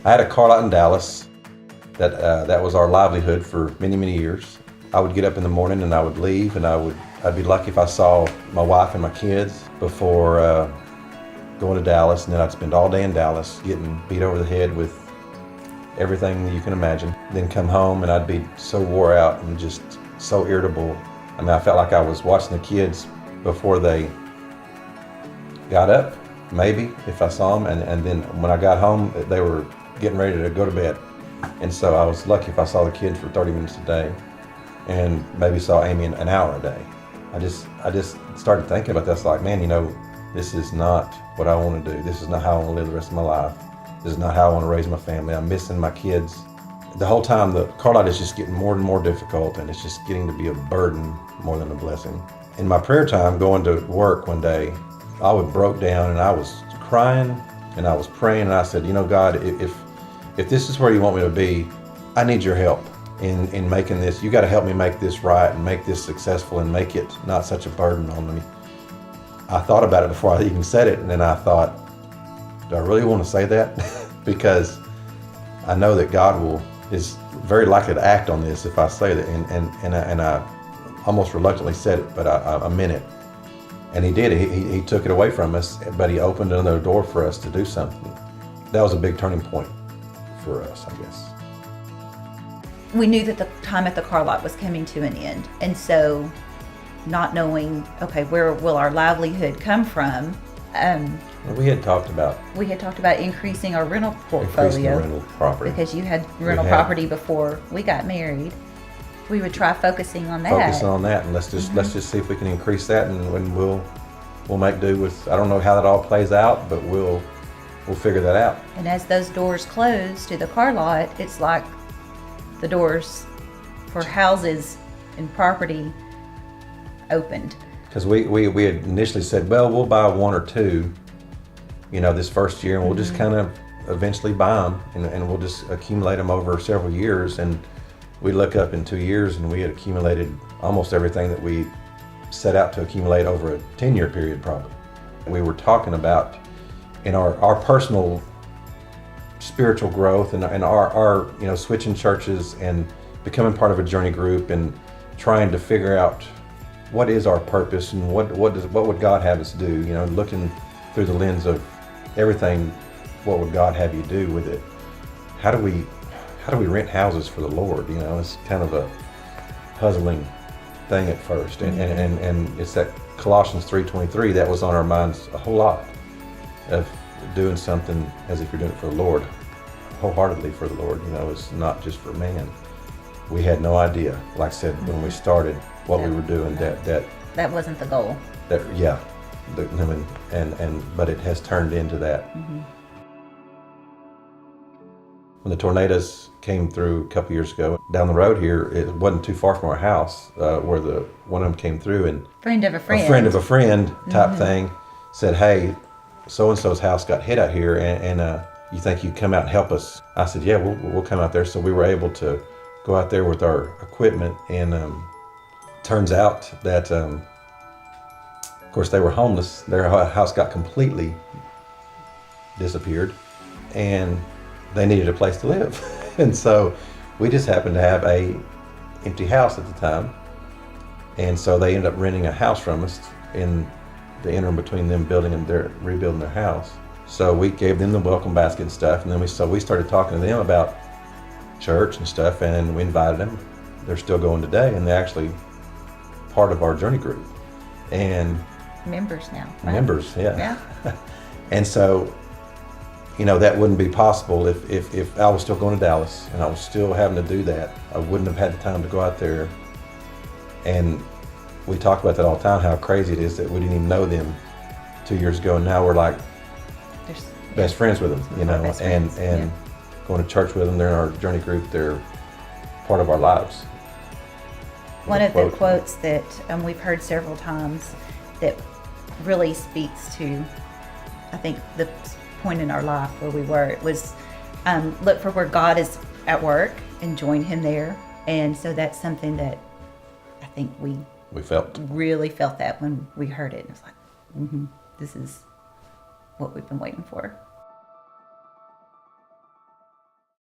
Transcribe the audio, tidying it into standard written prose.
I had a car lot in Dallas that was our livelihood for many, many years. I would get up in the morning and I would leave, and I'd be lucky if I saw my wife and my kids before going to Dallas, and then I'd spend all day in Dallas getting beat over the head with everything you can imagine. Then come home and I'd be so wore out and just so irritable. I mean, I felt like I was watching the kids before they got up, maybe, if I saw them, and then when I got home, they were getting ready to go to bed. And so I was lucky if I saw the kids for 30 minutes a day, and maybe saw Amy an hour a day. I just started thinking about this, like, man, this is not what I want to do. This is not how I want to live the rest of my life. This is not how I want to raise my family. I'm missing my kids. The whole time, the car lot is just getting more and more difficult, and it's just getting to be a burden more than a blessing. In my prayer time, going to work one day, I broke down and I was crying and I was praying, and I said, God, if this is where you want me to be, I need your help in making this. You got to help me make this right and make this successful and make it not such a burden on me. I thought about it before I even said it, and then I thought, do I really want to say that? Because I know that God is very likely to act on this if I say that, and I almost reluctantly said it, but I meant it. And he did. He took it away from us, but he opened another door for us to do something. That was a big turning point for us, I guess. We knew that the time at the car lot was coming to an end, and so not knowing, okay, where will our livelihood come from? We had talked about increasing our rental portfolio. Increasing the rental property. Because you had rental property before we got married. We would try focusing on that. And let's just see if we can increase that, and we'll make do with. I don't know how that all plays out, but we'll figure that out. And as those doors close to the car lot, it's like the doors for houses and property opened. Because we had initially said, well, we'll buy one or two, this first year, and we'll just kind of eventually buy them, and we'll just accumulate them over several years. And we look up in 2 years, and we had accumulated almost everything that we set out to accumulate over a 10-year period, probably. We were talking about in our personal spiritual growth and our switching churches and becoming part of a journey group and trying to figure out what is our purpose and what would God have us do, looking through the lens of everything. What would God have you do with it? How do we rent houses for the Lord? It's kind of a puzzling thing at first, and it's that Colossians 3:23 that was on our minds a whole lot, of doing something as if you're doing it for the Lord, wholeheartedly for the Lord. It's not just for man. We had no idea, like I said, when we started, what we were doing. That wasn't the goal. But it has turned into that. Mm-hmm. When the tornadoes came through a couple years ago, down the road here, it wasn't too far from our house, where one of them came through, and a friend of a friend type mm-hmm. thing said, hey, so-and-so's house got hit out here, and you think you'd come out and help us? I said, yeah, we'll come out there. So we were able to go out there with our equipment, and turns out that, of course, they were homeless. Their house got completely disappeared, and they needed a place to live. And so we just happened to have a empty house at the time, and so they ended up renting a house from us in the interim between them building and rebuilding their house. So we gave them the welcome basket and stuff, and then we started talking to them about church and stuff, and we invited them. They're still going today, and they're actually part of our journey group and members now. Right? Members, yeah. And so, that wouldn't be possible if I was still going to Dallas and I was still having to do that. I wouldn't have had the time to go out there. And we talk about that all the time, how crazy it is that we didn't even know them 2 years ago, and now we're like best friends with them, and going to church with them. They're in our journey group. They're part of our lives. One of the quotes that we've heard several times that really speaks to, I think, the point in our life where we were, it was look for where God is at work and join him there. And so that's something that I think we really felt that when we heard it. It was like, this is what we've been waiting for.